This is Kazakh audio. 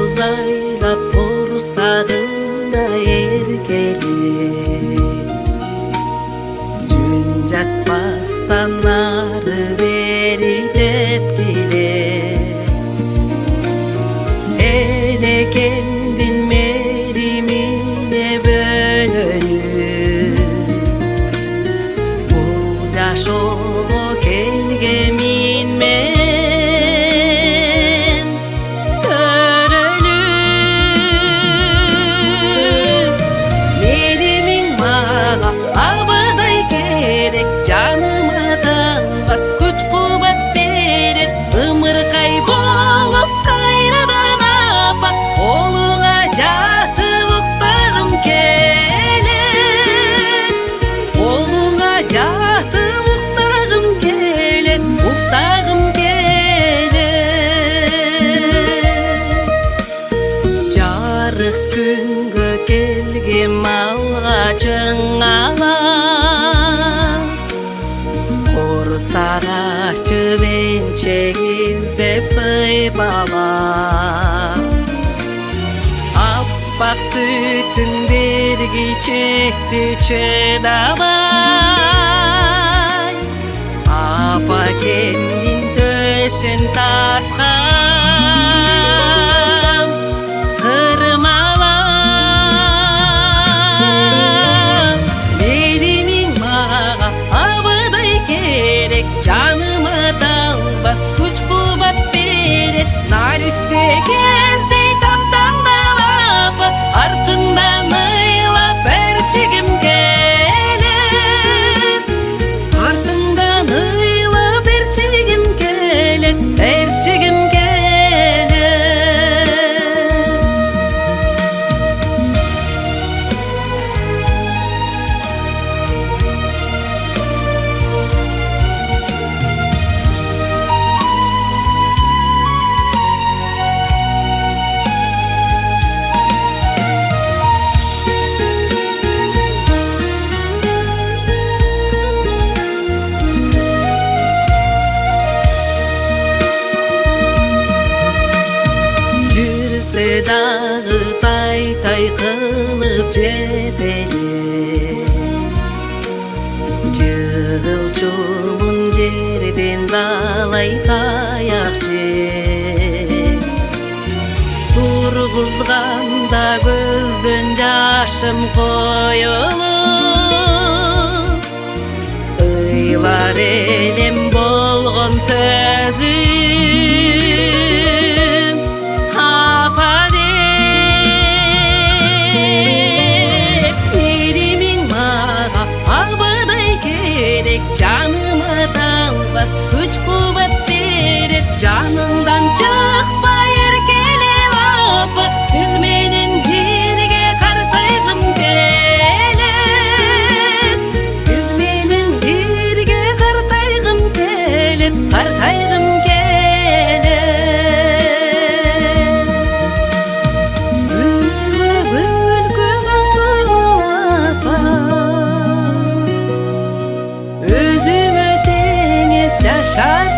Uzaylap kursağında erkelik Cün jatpastан ары бери деп келет Элекемдин меримине бөлөнүп Бул жашоого келгемин мен Canıma dalbas güç kuvvet verir Imırkay bolup kayradan apa Oluna jatıp uktağım kelet Oluna jatıp uktağım kelet Uktağım kelet Jarık küngö kelgem algachың Сағашы бенчек издеп сыйпалап Аппақ сүттің бергичекті чыдабай Апа кемдин төшін тартқам Кырмалап Беримиң мага абыдай керек Canıma dalbas güç kuvvet verir Nar istegezdey taptandan apa Артыңдан ыйлап эрчигим келет Артыңдан ыйлап эрчигим келет Эрчигим келет Дағы тай-тай қылып жетелеп Жығыл-чуңун жерден далай таяқ жеп Тургузганда көздөн жашым коюлуп Ыйлар элем болгон сөзүм Апа деп Меримиң мага абыдай керек Canıma dalbas güç kuvvet verir Canından çıkpay erkelep apa Siz menen birge kartayгым келет Siz menen birge kartayгым келет Kartayгым Özümü tengip yaşar